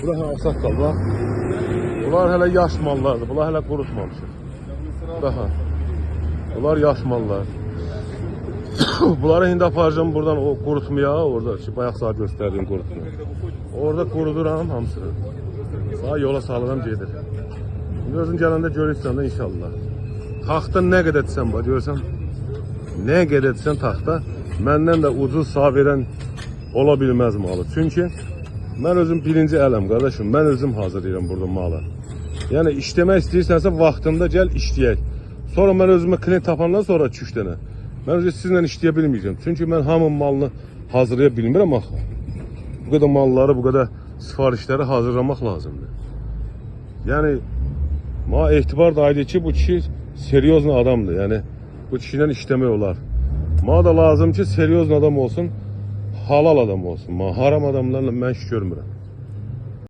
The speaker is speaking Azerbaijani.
Bura ağsaqqal bax. Bunlar hələ yaş mallardır. Bunlar hələ qurutmamışıq. Daha. Bunlar yaş mallar. Bunları indi aparacağım buradan o qurutmaya, orada ki bayaq sağ göstərdiyim qurutmaya. Orada quruduram hamısını. Sağ yola salıram gedir. Şimdi özün gələndə görürsən də inşallah. Taxta nə qədər etsən bax görürsən. Nə qədər etsən taxta məndən də ucuz sağ verən ola bilməz malı. Çünki mən özüm birinci ələm qardaşım. Mən özüm hazırlayıram burada malı. Yəni işləmək istəyirsənsə vaxtında gəl işləyək. Sonra mən özümə klient tapandan sonra 2-3 dənə. Mən özü sizlə işləyə bilməyəcəm. Çünki mən hamının malını hazırlaya bilmirəm axı. Bu qədər malları, bu qədər sifarişləri hazırlamaq lazımdır. Yəni mənə etibar da aydı ki, bu kişi seriozlu adamdır. Yəni bu kişi ilə işləmək olar. Mənə da lazım ki, seriozlu adam olsun, halal adam olsun. Mən haram adamlarla mən iş görmürəm.